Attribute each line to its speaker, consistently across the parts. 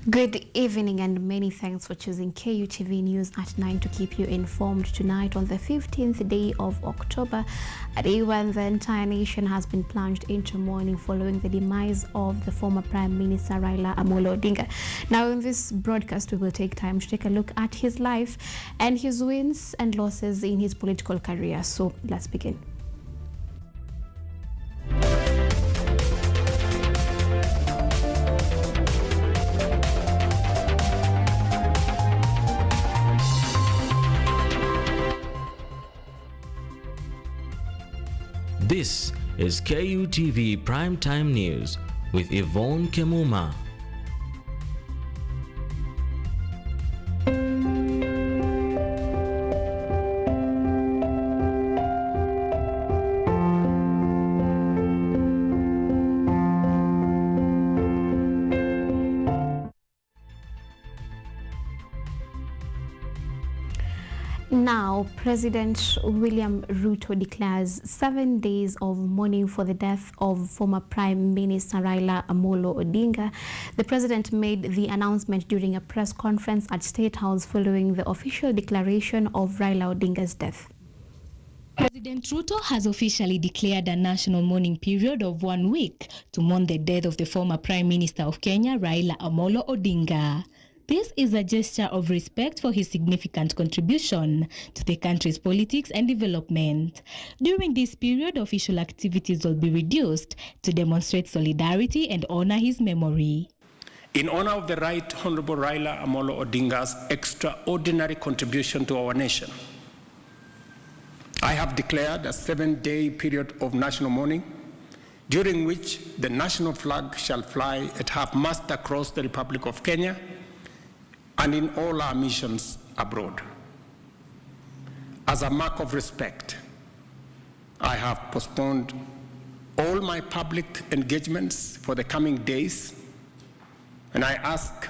Speaker 1: Good evening and many thanks for choosing KUTV News at 9 to keep you informed tonight on the 15th day of October, a day when the entire nation has been plunged into mourning following the demise of the former Prime Minister Raila Amolo Odinga. Now in this broadcast we will take time to take a look at his life and his wins and losses in his political career. So let's begin.
Speaker 2: This is KUTV Primetime News with Yvonne Kemuma.
Speaker 1: Now, President William Ruto declares 7 days of mourning for the death of former Prime Minister Raila Amolo Odinga. The president made the announcement during a press conference at State House following the official declaration of Raila Odinga's death.
Speaker 3: President Ruto has officially declared a national mourning period of 1 week to mourn the death of the former Prime Minister of Kenya, Raila Amolo Odinga. This is a gesture of respect for his significant contribution to the country's politics and development. During this period, official activities will be reduced to demonstrate solidarity and honor his memory.
Speaker 4: In honor of the Right Honorable Raila Amolo Odinga's extraordinary contribution to our nation, I have declared a 7-day period of national mourning, during which the national flag shall fly at half-mast across the Republic of Kenya and in all our missions abroad. As a mark of respect, I have postponed all my public engagements for the coming days, and I ask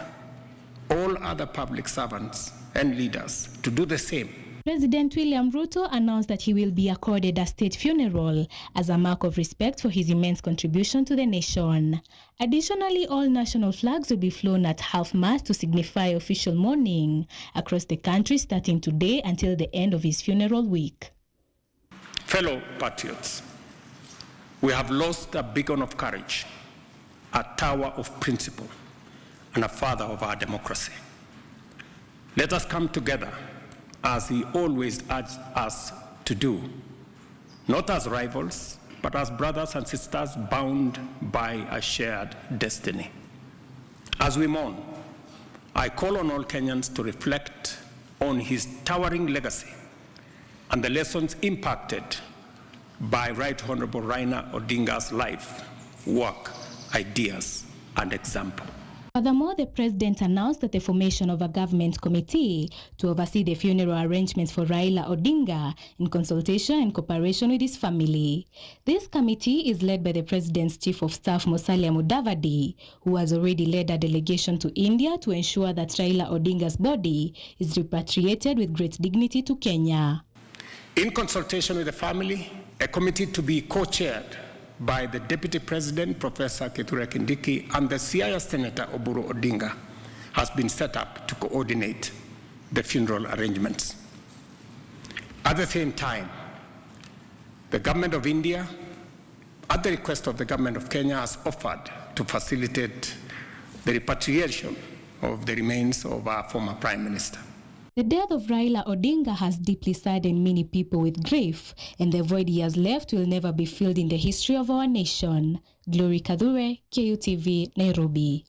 Speaker 4: all other public servants and leaders to do the same.
Speaker 3: President William Ruto announced that he will be accorded a state funeral as a mark of respect for his immense contribution to the nation. Additionally, all national flags will be flown at half-mast to signify official mourning across the country starting today until the end of his funeral week.
Speaker 4: Fellow patriots, we have lost a beacon of courage, a tower of principle, and a father of our democracy. Let us come together as he always urged us to do, not as rivals, but as brothers and sisters bound by a shared destiny. As we mourn, I call on all Kenyans to reflect on his towering legacy and the lessons impacted by Right Honorable Raila Odinga's life, work, ideas, and example.
Speaker 3: Furthermore, the president announced that the formation of a government committee to oversee the funeral arrangements for Raila Odinga in consultation and cooperation with his family. This committee is led by the president's chief of staff, Musalia Mudavadi, who has already led a delegation to India to ensure that Raila Odinga's body is repatriated with great dignity to Kenya.
Speaker 4: In consultation with the family, a committee to be co-chaired by the Deputy President, Professor Kutv, and the Siaya Senator Oburu Odinga has been set up to coordinate the funeral arrangements. At the same time, the government of India, at the request of the government of Kenya, has offered to facilitate the repatriation of the remains of our former Prime Minister.
Speaker 3: The death of Raila Odinga has deeply saddened many people with grief, and the void he has left will never be filled in the history of our nation. Glory Kadure, KUTV, Nairobi.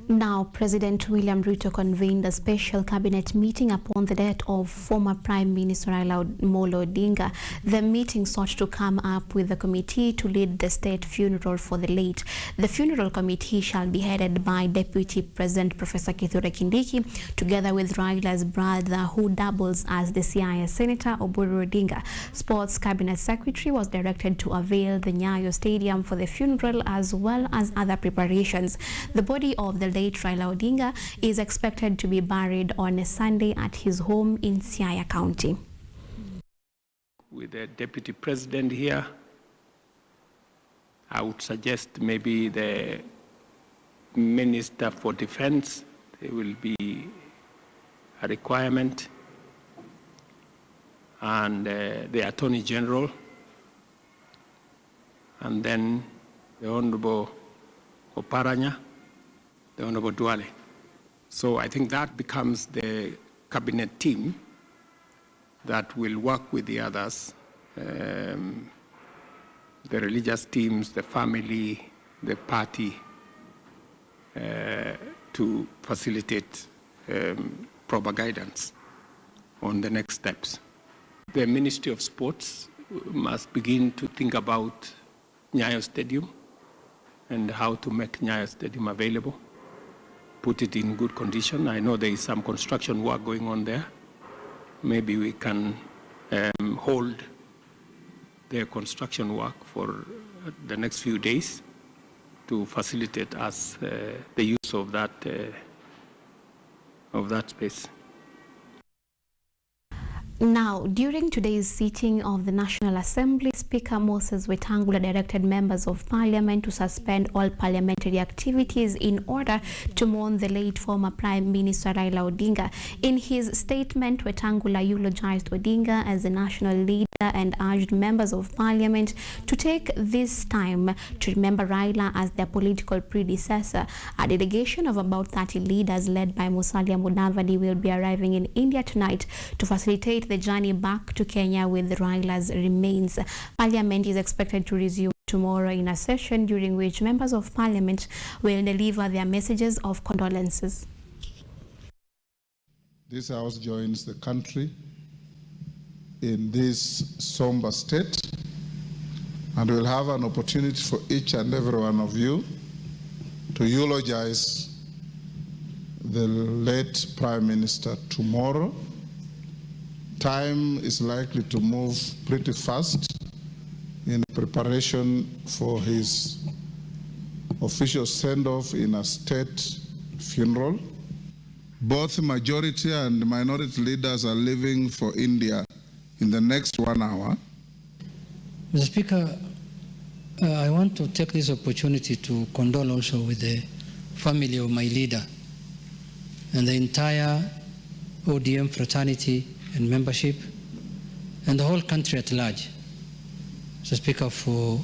Speaker 1: Now, President William Ruto convened a special cabinet meeting upon the death of former Prime Minister Raila Amolo Odinga. The meeting sought to come up with a committee to lead the state funeral for the late. The funeral committee shall be headed by Deputy President Professor Kutv, together with Raila's brother, who doubles as the Siaya Senator Oburu Odinga. Sports Cabinet Secretary was directed to avail the Nyayo Stadium for the funeral as well as other preparations. The body of the late Raila Odinga is expected to be buried on a Sunday at his home in Siaya County.
Speaker 4: With the Deputy President here, I would suggest maybe the Minister for Defense, there will be a requirement, and the Attorney General, and then the Honorable Oparanya, the Honorable Duale. So I think that becomes the cabinet team that will work with the others, the religious teams, the family, the party, to facilitate proper guidance on the next steps. The Ministry of Sports must begin to think about Nyayo Stadium and how to make Nyayo Stadium available, put it in good condition. I know there is some construction work going on there. Maybe we can hold the construction work for the next few days to facilitate us the use of that space.
Speaker 1: Now, during today's sitting of the National Assembly, Speaker Moses Wetangula directed members of Parliament to suspend all parliamentary activities in order to mourn the late former Prime Minister Raila Odinga. In his statement, Wetangula eulogized Odinga as a national leader and urged members of Parliament to take this time to remember Raila as their political predecessor. A delegation of about 30 leaders led by Musalia Mudavadi will be arriving in India tonight to facilitate the journey back to Kenya with Raila's remains. Parliament is expected to resume tomorrow in a session during which members of Parliament will deliver their messages of condolences.
Speaker 5: This House joins the country in this somber state, and we'll have an opportunity for each and every one of you to eulogize the late Prime Minister tomorrow. Time is likely to move pretty fast in preparation for his official send-off in a state funeral. Both majority and minority leaders are leaving for India in the next 1 hour.
Speaker 6: Mr. Speaker, I want to take this opportunity to condole also with the family of my leader and the entire ODM fraternity and membership and the whole country at large, Mr. Speaker, for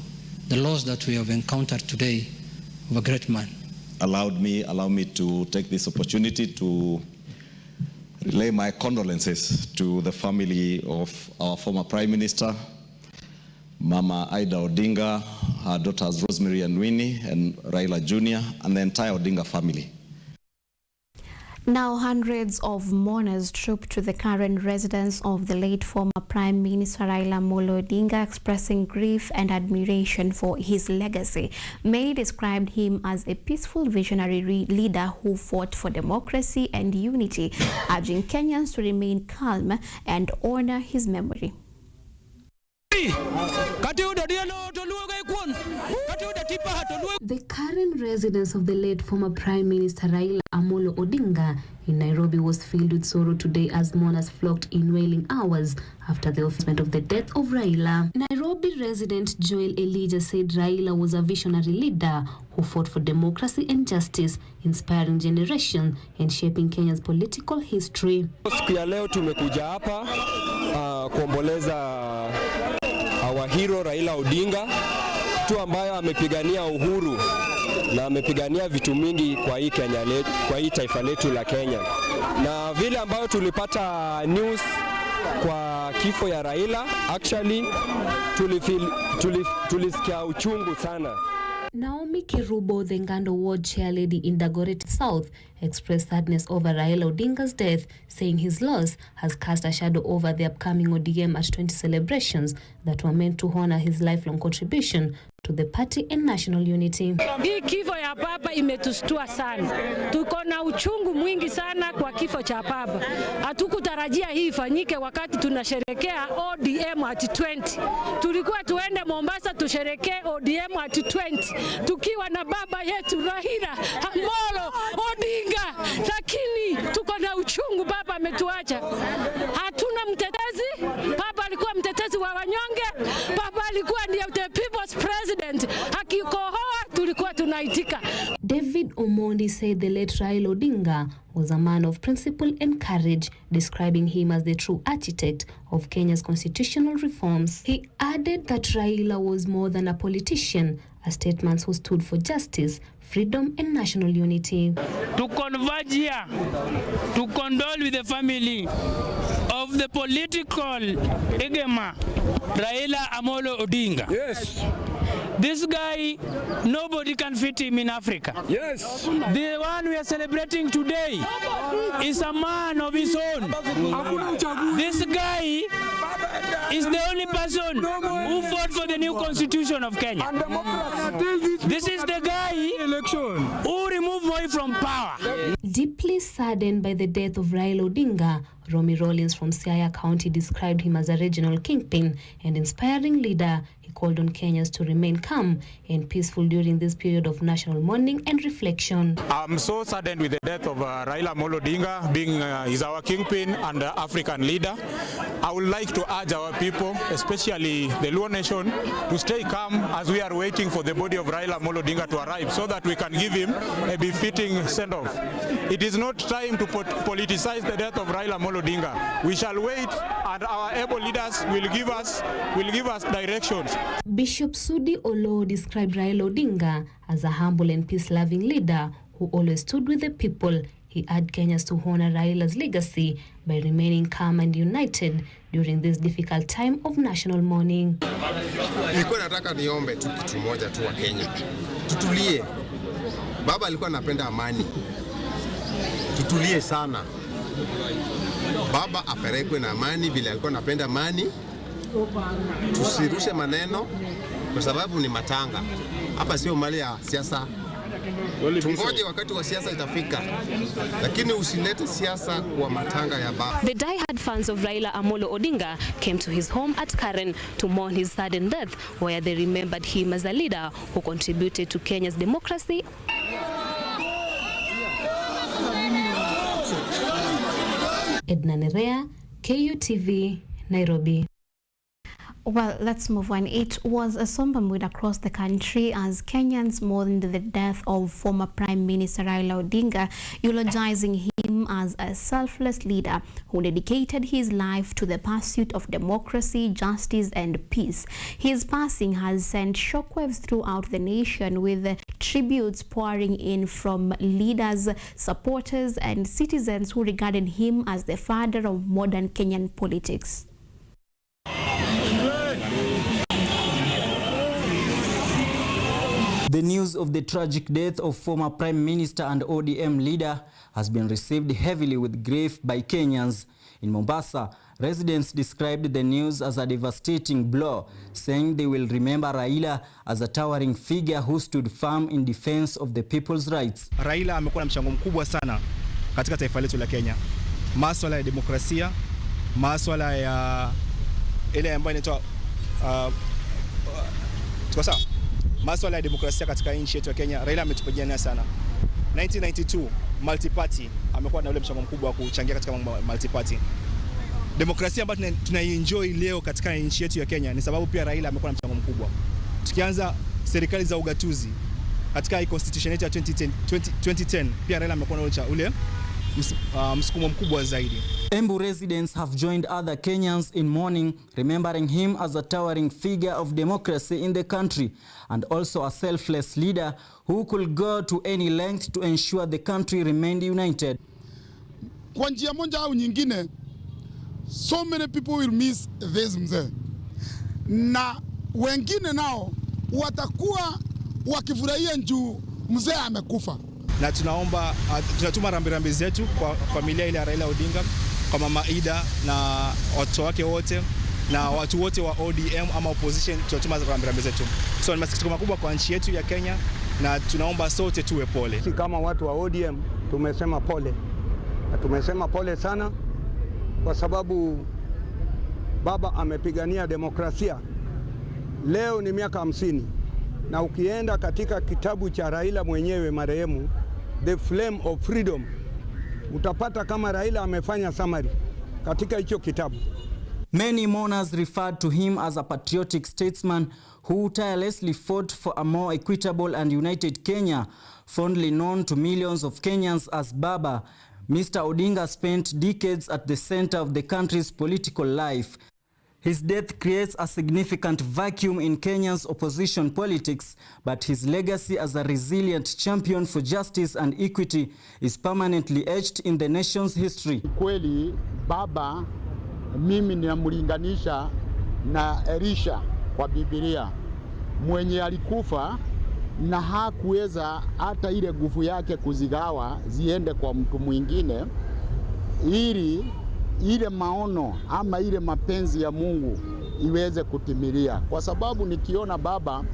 Speaker 6: the loss that we have encountered today of a great man.
Speaker 7: Allow me to take this opportunity to relay my condolences to the family of our former Prime Minister, Mama Ida Odinga, her daughters Rosemary and Winnie, and Raila Jr., and the entire Odinga family.
Speaker 1: Now, hundreds of mourners trooped to the current residence of the late former Prime Minister Raila Amolo Odinga, expressing grief and admiration for his legacy. Many described him as a peaceful visionary leader who fought for democracy and unity, urging Kenyans to remain calm and honor his memory.
Speaker 8: The current residence of the late former Prime Minister Raila Amolo Odinga in Nairobi was filled with sorrow today as mourners flocked in wailing hours after the announcement of the death of Raila. Nairobi resident Joel Elijah said Raila was a visionary leader who fought for democracy and justice, inspiring generations and shaping Kenya's political history.
Speaker 9: Siku ya leo tumekuja hapa kuomboleza our hero Raila Odinga, mtu ambaye amepigania uhuru na amepigania vitu mingi kwa hii Kenya letu, kwa hii taifa letu la Kenya. Na vile ambayo tulipata news kwa kifo ya Raila, actually tulisikia uchungu sana.
Speaker 8: Naomi Kirubo, the Ngando Ward chair lady in Dagoretti South, expressed sadness over Raila Odinga's death, saying his loss has cast a shadow over the upcoming ODM at 20 celebrations that were meant to honor his lifelong contribution to the party and national unity.
Speaker 10: Hii kifo ya baba imetustua sana. Tuko na uchungu mwingi sana kwa kifo cha baba. Hatukutarajia hii ifanyike wakati tunasherekea ODM at 20. Tulikuwa tuende Mombasa tusherekee ODM at 20 tukiwa na baba yetu Raila Amolo Odinga, lakini tuko na uchungu, baba ametuacha. Hatuna mtetezi. Baba alikuwa mtetezi wa wanyonge. Baba alikuwa ndiye the people's president. Akikohoa tulikuwa tunaitika.
Speaker 8: David Omondi said the late Raila Odinga was a man of principle and courage, describing him as the true architect of Kenya's constitutional reforms. He added that Raila was more than a politician, a statesman who stood for justice, freedom and national unity.
Speaker 11: To converge here, to condole with the family of the political egema, Raila Amolo Odinga.
Speaker 9: Yes.
Speaker 11: This guy, nobody can fit him in Africa.
Speaker 9: Yes.
Speaker 11: The one we are celebrating today is a man of his own. This guy is the only person who fought for the new constitution of Kenya. This is the guy who removed Moi from power.
Speaker 8: Deeply saddened by the death of Raila Odinga, Romy Rollins from Siaya County described him as a regional kingpin and inspiring leader. He called on Kenyans to remain calm and peaceful during this period of national mourning and reflection.
Speaker 12: I'm so saddened with the death of Raila Amolo Odinga, being he's our kingpin and African leader. I would like to urge our people, especially the Luo nation, to stay calm as we are waiting for the body of Raila Amolo Odinga to arrive so that we can give him a befitting send-off. It is not time to politicize the death of Raila Amolo Odinga. We shall wait and our able leaders will give us directions.
Speaker 8: Bishop Sudi Olo described Raila Odinga as a humble and peace-loving leader who always stood with the people. He urged Kenyans to honor Raila's legacy by remaining calm and united during this difficult time of national mourning.
Speaker 13: Nilikuwa nataka niombe tu kitu moja tu wa Kenya. Tutulie. Baba alikuwa anapenda amani. Tutulie sana. Baba apelekwe na amani vile alikuwa anapenda amani. Tusirushe maneno kwa sababu ni matanga. Hapa sio mali ya siasa. Tungoje wakati wa siasa itafika. Lakini usilete siasa kwa matanga ya baba.
Speaker 8: The die-hard fans of Raila Amolo Odinga came to his home at Karen to mourn his sudden death, where they remembered him as a leader who contributed to Kenya's democracy. Edna Nerea, KUTV, Nairobi.
Speaker 1: Well, let's move on. It was a somber mood across the country as Kenyans mourned the death of former Prime Minister Raila Odinga, eulogizing him as a selfless leader who dedicated his life to the pursuit of democracy, justice and peace. His passing has sent shockwaves throughout the nation, with tributes pouring in from leaders, supporters and citizens who regarded him as the father of modern Kenyan politics.
Speaker 14: The news of the tragic death of former Prime Minister and ODM leader has been received heavily with grief by Kenyans. In Mombasa, residents described the news as a devastating blow, saying they will remember Raila as a towering figure who stood firm in defense of the people's rights.
Speaker 15: Raila amekuwa na mchango mkubwa sana katika taifa letu la Kenya. Masuala ya demokrasia, masuala ya ile ambayo inaitwa tuko sawa? Masuala ya demokrasia katika nchi yetu ya Kenya, Raila ametupigania sana. 1992 multi-party, amekuwa na ule mchango mkubwa wa kuchangia katika multi-party. Demokrasia ambayo tunaienjoy leo katika nchi yetu ya Kenya ni sababu pia Raila amekuwa na mchango mkubwa. Tukianza serikali za ugatuzi katika hii constitution yetu ya 2010, pia Raila amekuwa na ule msukumo mkubwa zaidi.
Speaker 14: Embu residents have joined other Kenyans in mourning, remembering him as a towering figure of democracy in the country and also a selfless leader who could go to any length to ensure the country remained united.
Speaker 16: Kwa njia moja au nyingine, so many people will miss this mzee. Na wengine nao watakuwa wakifurahia njuu mzee amekufa.
Speaker 15: Na tunaomba tunatuma rambirambi zetu kwa familia ile ya Raila Odinga, kwa mama Ida na watoto wake wote na watu wote wa ODM ama opposition, tunatuma rambirambi zetu. So ni masikitiko makubwa kwa nchi yetu ya Kenya na tunaomba sote tuwe pole.
Speaker 17: Sisi kama watu wa ODM tumesema pole. Na tumesema pole sana kwa sababu baba amepigania demokrasia. Leo ni miaka 50 na ukienda katika kitabu cha Raila mwenyewe marehemu, The Flame of Freedom, utapata kama Raila amefanya summary katika hicho kitabu.
Speaker 14: Many mourners referred to him as a patriotic statesman who tirelessly fought for a more equitable and united Kenya, fondly known to millions of Kenyans as Baba. Mr. Odinga spent decades at the center of the country's political life. His death creates a significant vacuum in Kenya's opposition politics, but his legacy as a resilient champion for justice and equity is permanently etched in the nation's history.
Speaker 16: Kweli Baba mimi ninamlinganisha na Elisha kwa Biblia, mwenye alikufa na hakuweza hata ile nguvu yake kuzigawa ziende kwa mtu mwingine, ili ile maono ama ile mapenzi ya Mungu iweze kutimilia. Kwa sababu nikiona Baba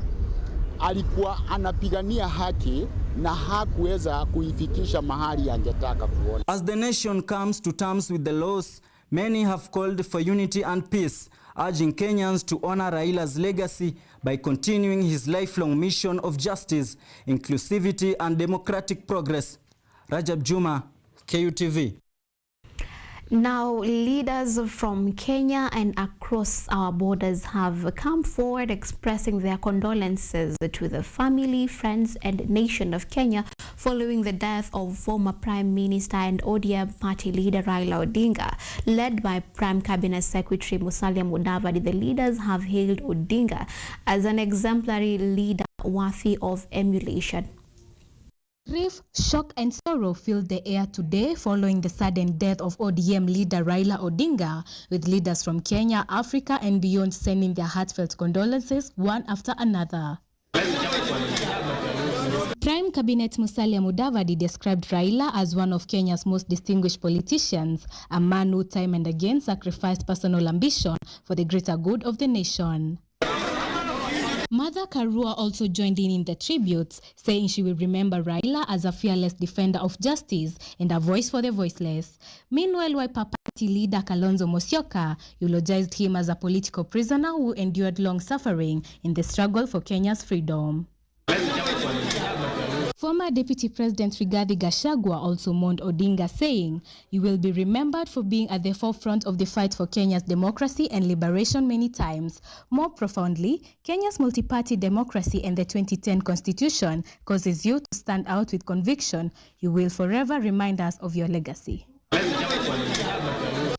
Speaker 16: alikuwa anapigania haki na hakuweza kuifikisha mahali angetaka kuona.
Speaker 14: As the nation comes to terms with the loss, many have called for unity and peace, urging Kenyans to honor Raila's legacy by continuing his lifelong mission of justice, inclusivity and democratic progress. Rajab Juma, KUTV.
Speaker 1: Now, leaders from Kenya and across our borders have come forward expressing their condolences to the family, friends and nation of Kenya following the death of former Prime Minister and ODM party leader Raila Odinga. Led by Prime Cabinet Secretary Musalia Mudavadi, the leaders have hailed Odinga as an exemplary leader worthy of emulation.
Speaker 3: Grief, shock and sorrow filled the air today following the sudden death of ODM leader Raila Odinga, with leaders from Kenya, Africa and beyond sending their heartfelt condolences one after another. Prime Cabinet Musalia Mudavadi described Raila as one of Kenya's most distinguished politicians, a man who time and again sacrificed personal ambition for the greater good of the nation. Mother Karua also joined in the tributes, saying she will remember Raila as a fearless defender of justice and a voice for the voiceless. Meanwhile, Wiper Party leader Kalonzo Musyoka eulogized him as a political prisoner who endured long suffering in the struggle for Kenya's freedom. Former Deputy President Rigathi Gachagua also mourned Odinga, saying, "You will be remembered for being at the forefront of the fight for Kenya's democracy and liberation many times. More profoundly, Kenya's multi-party democracy and the 2010 Constitution causes you to stand out with conviction. You will forever remind us of your legacy."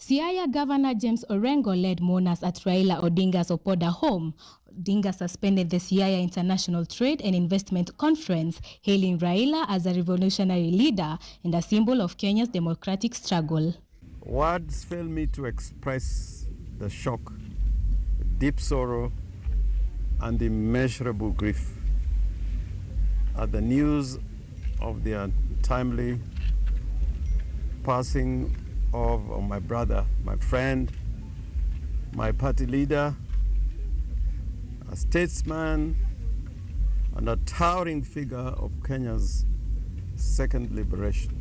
Speaker 3: Siaya Governor James Orengo led mourners at Raila Odinga's Opoda home. Odinga suspended the Siaya International Trade and Investment Conference, hailing Raila as a revolutionary leader and a symbol of Kenya's democratic struggle.
Speaker 18: Words fail me to express the shock, deep sorrow, and immeasurable grief at the news of the untimely passing of my brother, my friend, my party leader, a statesman, and a towering figure of Kenya's second liberation.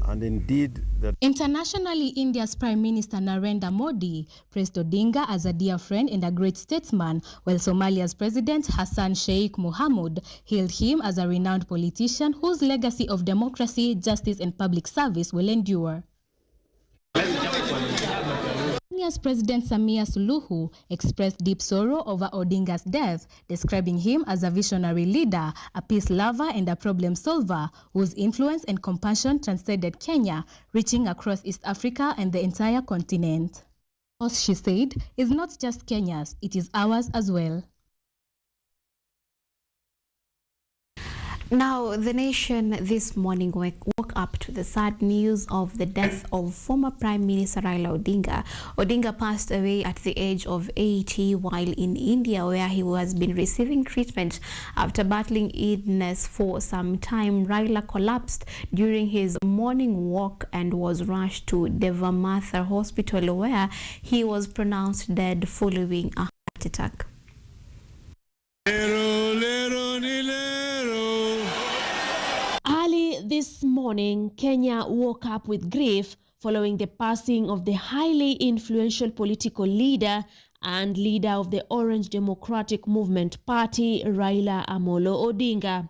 Speaker 18: And indeed,
Speaker 3: Internationally, India's Prime Minister Narendra Modi praised Odinga as a dear friend and a great statesman, while Somalia's President Hassan Sheikh Mohamud hailed him as a renowned politician whose legacy of democracy, justice and public service will endure. Kenya's President Samia Suluhu expressed deep sorrow over Odinga's death, describing him as a visionary leader, a peace lover and a problem solver whose influence and compassion transcended Kenya, reaching across East Africa and the entire continent. As she said, is not just Kenya's, it is ours as well.
Speaker 1: Now, the nation this morning woke up to the sad news of the death of former Prime Minister Raila Odinga. Odinga passed away at the age of 80 while in India, where he has been receiving treatment after battling illness for some time. Raila collapsed during his morning walk and was rushed to Devamatha Hospital, where he was pronounced dead following a heart attack.
Speaker 19: Early this morning, Kenya woke up with grief following the passing of the highly influential political leader and leader of the Orange Democratic Movement Party, Raila Amolo Odinga.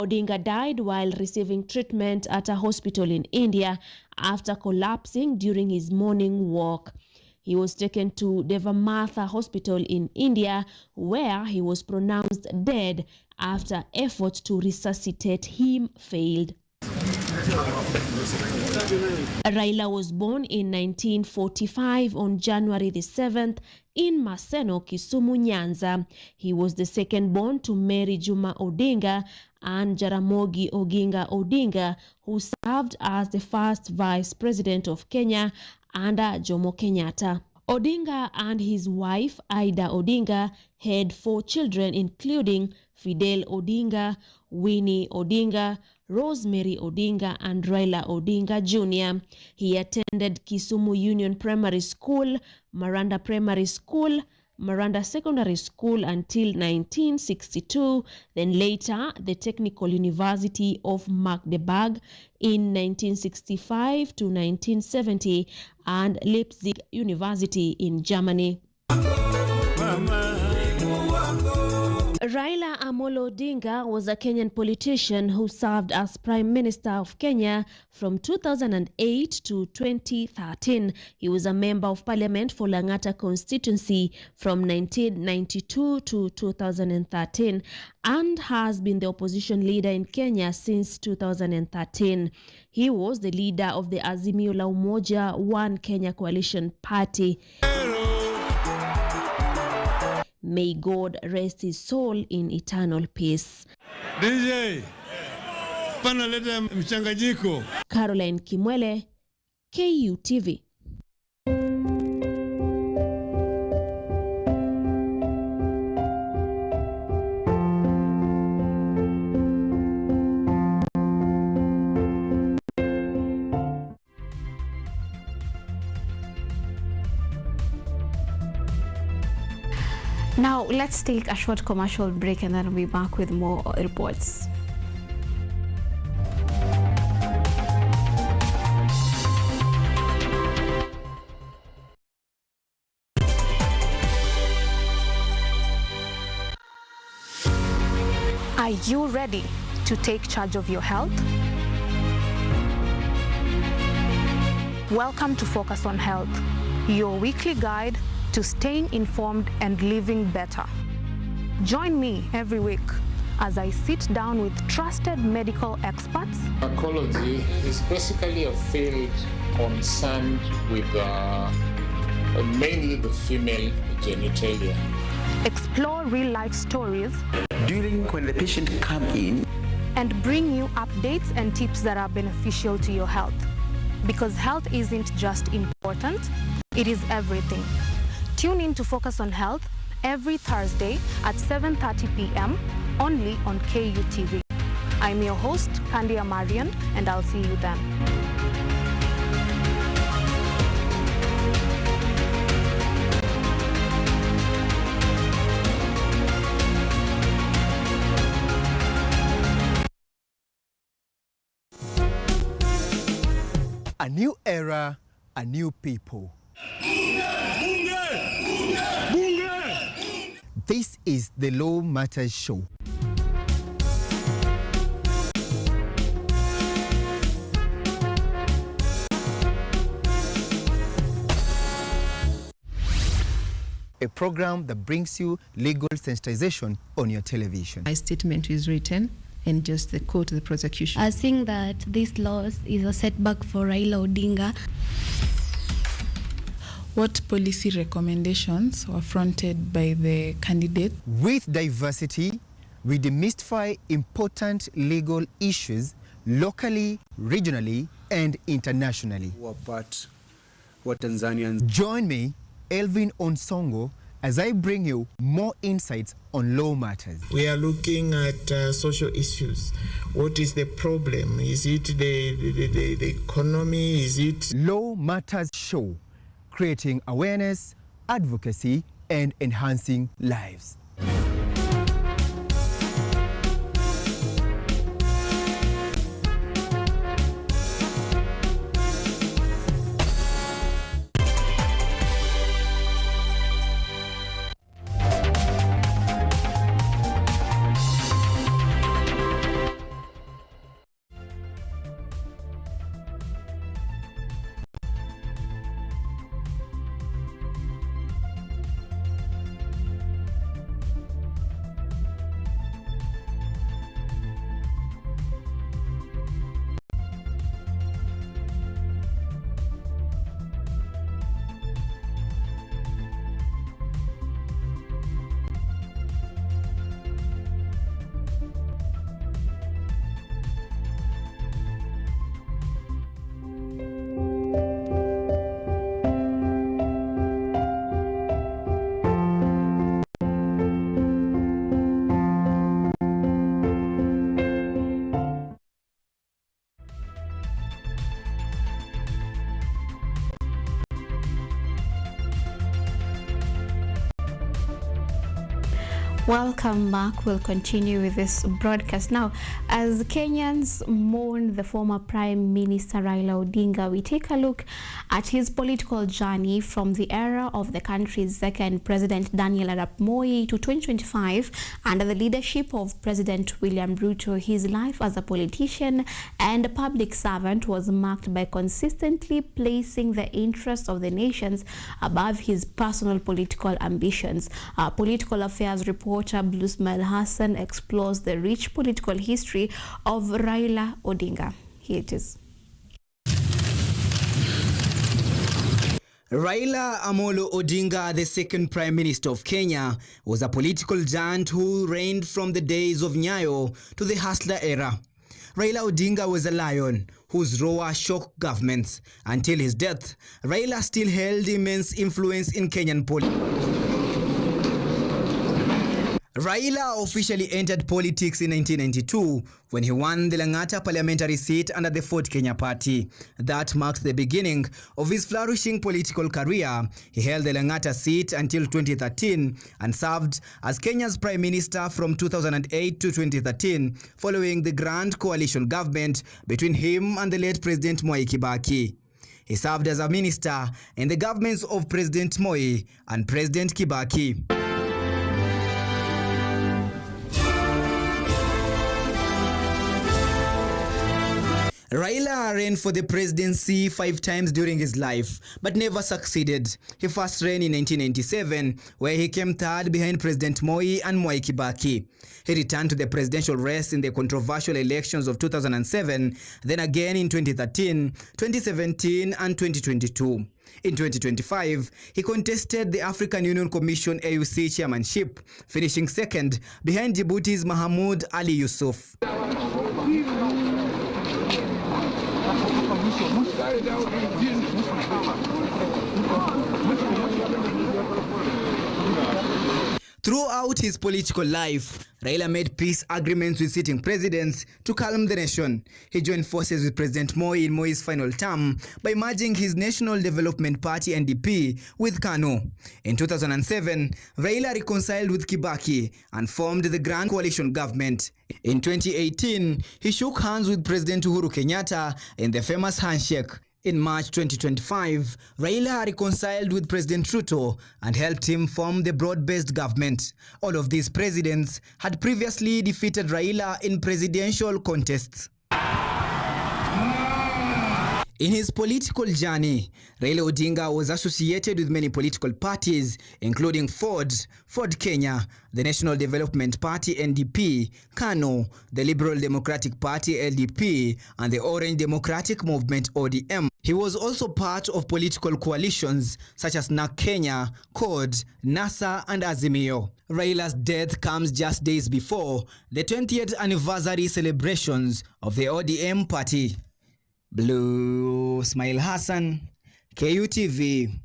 Speaker 19: Odinga died while receiving treatment at a hospital in India after collapsing during his morning walk. He was taken to Devamatha Hospital in India, where he was pronounced dead after efforts to resuscitate him failed. Raila was born in 1945 on January the 7th in Maseno, Kisumu, Nyanza. He was the second born to Mary Juma Odinga and Jaramogi Oginga Odinga, who served as the first vice president of Kenya under Jomo Kenyatta. Odinga and his wife, Ida Odinga, had 4 children, including Fidel Odinga, Winnie Odinga, Rosemary Odinga, and Raila Odinga Jr. He attended Kisumu Union Primary School, Maranda Primary School, Maranda Secondary School until 1962, then later the Technical University of Magdeburg in 1965 to 1970 and Leipzig University in Germany. Raila Amolo Odinga was a Kenyan politician who served as Prime Minister of Kenya from 2008 to 2013. He was a member of Parliament for Lang'ata constituency from 1992 to 2013 and has been the opposition leader in Kenya since 2013. He was the leader of the Azimio la Umoja One Kenya Coalition Party. May God rest his soul in eternal peace.
Speaker 20: DJ, panaleta mchanganyiko.
Speaker 19: Caroline Kimwele, KUTV.
Speaker 1: Now, let's take a short commercial break and then we'll be back with more reports.
Speaker 21: Are you ready to take charge of your health? Welcome to Focus on Health, your weekly guide to staying informed and living better. Join me every week as I sit down with trusted medical experts.
Speaker 22: Gynecology is basically a field concerned with mainly the female genitalia.
Speaker 21: Explore real-life stories
Speaker 23: during when the patient come in
Speaker 21: and bring you updates and tips that are beneficial to your health. Because health isn't just important, it is everything. Tune in to Focus on Health every Thursday at 7:30 p.m. only on KUTV. I'm your host, Kandia Marian, and I'll see you then.
Speaker 24: A new era, a new people. This is the Law Matters Show. A program that brings you legal sensitization on your television.
Speaker 25: My statement is written and just the quote the prosecution.
Speaker 26: I think that this loss is a setback for Raila Odinga.
Speaker 25: What policy recommendations were fronted by the candidate?
Speaker 24: With diversity, we demystify important legal issues locally, regionally, and internationally.
Speaker 27: What Tanzanians...
Speaker 24: Join me, Elvin Onsongo, as I bring you more insights on law matters.
Speaker 28: We are looking at social issues. What is the problem? Is it the economy? Is it...
Speaker 24: Law Matters Show, creating awareness, advocacy, and enhancing lives.
Speaker 1: Welcome back. We'll continue with this broadcast. Now, as Kenyans mourn the former Prime Minister Raila Odinga, we take a look at his political journey from the era of the country's second President Daniel Arap Moi to 2025 under the leadership of President William Ruto. His life as a politician and a public servant was marked by consistently placing the interests of the nations above his personal political ambitions. Our political affairs reporter Blusmail Hassan explores the rich political history of Raila Odinga. Here it is.
Speaker 2: Raila Amolo Odinga, the second Prime Minister of Kenya, was a political giant who reigned from the days of Nyayo to the Hustler era. Raila Odinga was a lion whose roar shocked governments. Until his death, Raila still held immense influence in Kenyan politics. Raila officially entered politics in 1992 when he won the Lang'ata parliamentary seat under the Fort Kenya party. That marked the beginning of his flourishing political career. He held the Lang'ata seat until 2013 and served as Kenya's Prime Minister from 2008 to 2013 following the Grand Coalition government between him and the late President Mwai Kibaki. He served as a minister in the governments of President Moi and President Kibaki. Raila ran for the presidency 5 times during his life, but never succeeded. He first ran in 1997, where he came third behind President Moi and Mwai Kibaki. He returned to the presidential race in the controversial elections of 2007, then again in 2013, 2017, and 2022. In 2025, he contested the African Union Commission AUC chairmanship, finishing second behind Djibouti's Mahamoud Ali Yusuf. Throughout his political life, Raila made peace agreements with sitting presidents to calm the nation. He joined forces with President Moi in Moi's final term by merging his National Development Party NDP with KANU. In 2007, Raila reconciled with Kibaki and formed the Grand Coalition government. In 2018, he shook hands with President Uhuru Kenyatta in the famous handshake. In March 2025, Raila reconciled with President Ruto and helped him form the broad-based government. All of these presidents had previously defeated Raila in presidential contests. In his political journey, Raila Odinga was associated with many political parties, including Ford Kenya, the National Development Party NDP, KANU, the Liberal Democratic Party LDP, and the Orange Democratic Movement ODM. He was also part of political coalitions such as NAK Kenya, CORD, NASA, and Azimio. Raila's death comes just days before the 20th anniversary celebrations of the ODM party. Blusmail Hassan, KUTV.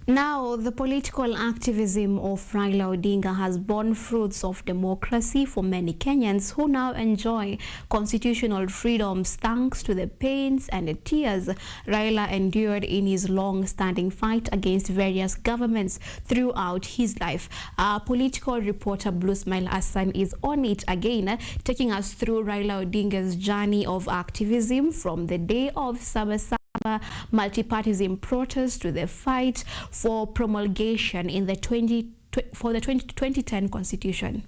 Speaker 1: Now, the political activism of Raila Odinga has borne fruits of democracy for many Kenyans who now enjoy constitutional freedoms thanks to the pains and the tears Raila endured in his long-standing fight against various governments throughout his life. Our political reporter Blusmail Hassan is on it again, taking us through Raila Odinga's journey of activism from the day of Sabasaba multi-partyism protest to the fight for promulgation in the 2010 Constitution.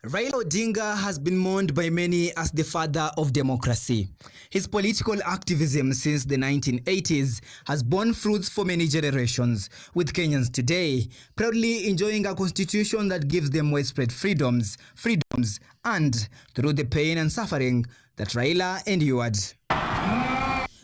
Speaker 2: Raila Odinga has been mourned by many as the father of democracy. His political activism since the 1980s has borne fruits for many generations, with Kenyans today proudly enjoying a constitution that gives them widespread freedoms, and through the pain and suffering that Raila endured.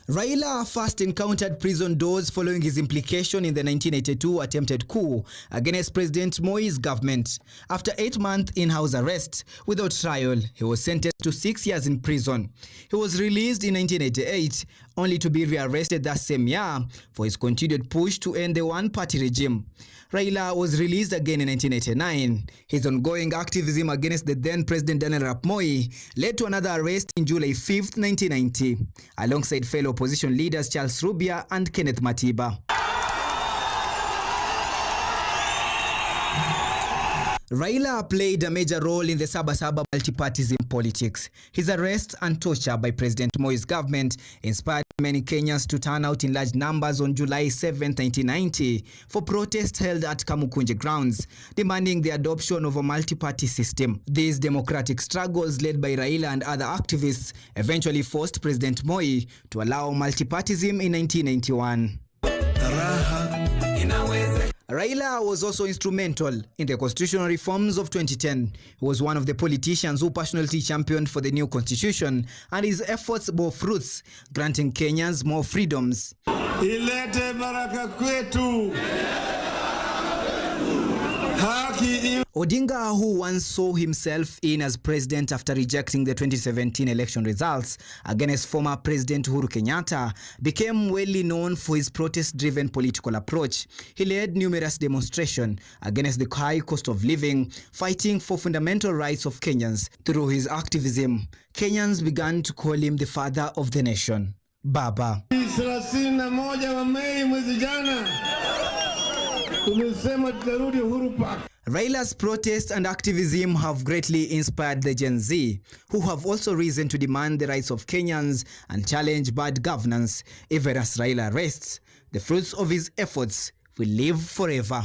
Speaker 2: Raila first encountered prison doors following his implication in the 1982 attempted coup against President Moi's government. After 8 months in house arrest without trial, he was sentenced to 6 years in prison. He was released in 1988, only to be rearrested that same year for his continued push to end the one-party regime. Raila was released again in 1989. His ongoing activism against the then President Daniel Arap Moi led to another arrest in July 5, 1990, alongside fellow opposition leaders Charles Rubia and Kenneth Matiba. Raila played a major role in the Sabasaba multi-partyism politics. His arrest and torture by President Moi's government inspired many Kenyans to turn out in large numbers on July 7, 1990 for protests held at Kamukunji grounds, demanding the adoption of a multi-party system. These democratic struggles led by Raila and other activists eventually forced President Moi to allow multi-partyism in 1991. Raila was also instrumental in the constitutional reforms of 2010. He was one of the politicians who passionately championed for the new constitution, and his efforts bore fruits, granting Kenyans more freedoms.
Speaker 20: Ilete baraka kwetu.
Speaker 2: Odinga, who once saw himself in as president after rejecting the 2017 election results against former President Uhuru Kenyatta, became well known for his protest-driven political approach. He led numerous demonstrations against the high cost of living, fighting for fundamental rights of Kenyans. Through his activism, Kenyans began to call him the father of the nation, Baba.
Speaker 20: 31 wa Mei mwezi jana tumesema tutarudi Uhuru Park.
Speaker 2: Raila's protests and activism have greatly inspired the Gen Z, who have also risen to demand the rights of Kenyans and challenge bad governance. Even as Raila rests, the fruits of his efforts will live forever.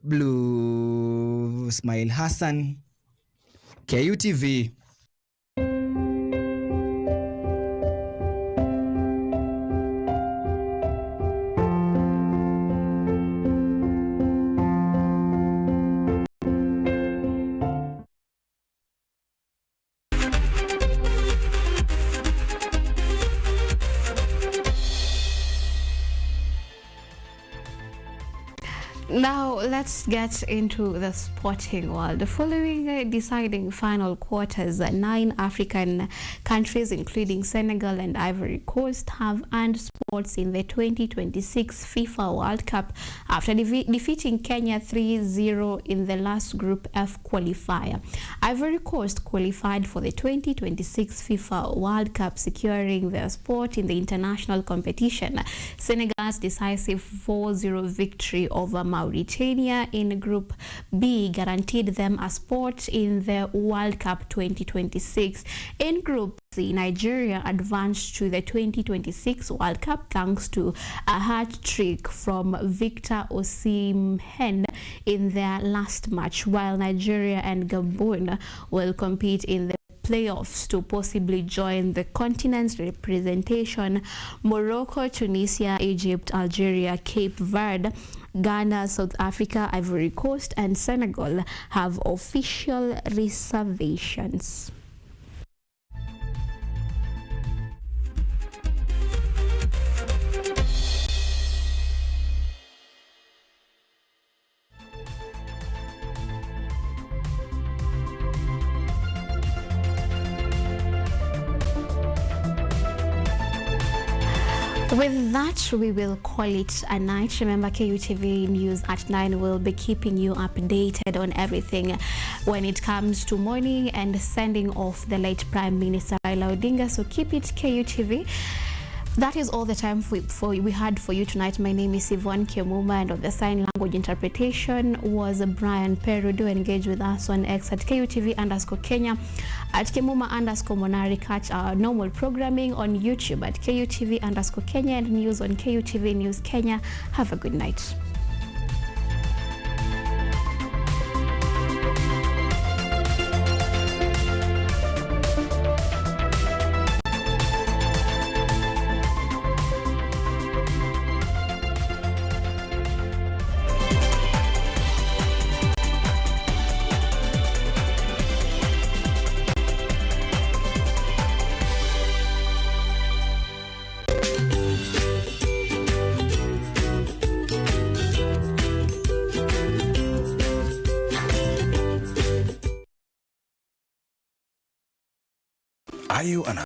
Speaker 2: Blue Smile Hassan, KUTV.
Speaker 1: Now let's get into the sporting world. Following deciding final quarters, 9 African countries, including Senegal and Ivory Coast, have earned spots in the 2026 FIFA World Cup after defeating Kenya 3-0 in the last Group F qualifier. Ivory Coast qualified for the 2026 FIFA World Cup, securing their spot in the international competition. Senegal's decisive 4-0 victory over Mauritania in Group B guaranteed them a spot in the World Cup 2026. In Group C, Nigeria advanced to the 2026 World Cup thanks to a hat-trick from Victor Osimhen in their last match, while Nigeria and Gabon will compete in the playoffs to possibly join the continent's representation. Morocco, Tunisia, Egypt, Algeria, Cape Verde, Ghana, South Africa, Ivory Coast, and Senegal have official reservations. With that, we will call it a night. Remember, KUTV News at 9 will be keeping you updated on everything when it comes to morning and sending off the late Prime Minister Raila Odinga. So keep it KUTV. That is all the time we had for you tonight. My name is Yvonne Kemuma, and of the sign language interpretation was Brian Pero. Do engage with us on X at KUTV_Kenya, at Kemuma_Monari. Catch our normal programming on YouTube at KUTV_Kenya, and news on KUTV News Kenya. Have a good night.
Speaker 4: Are you an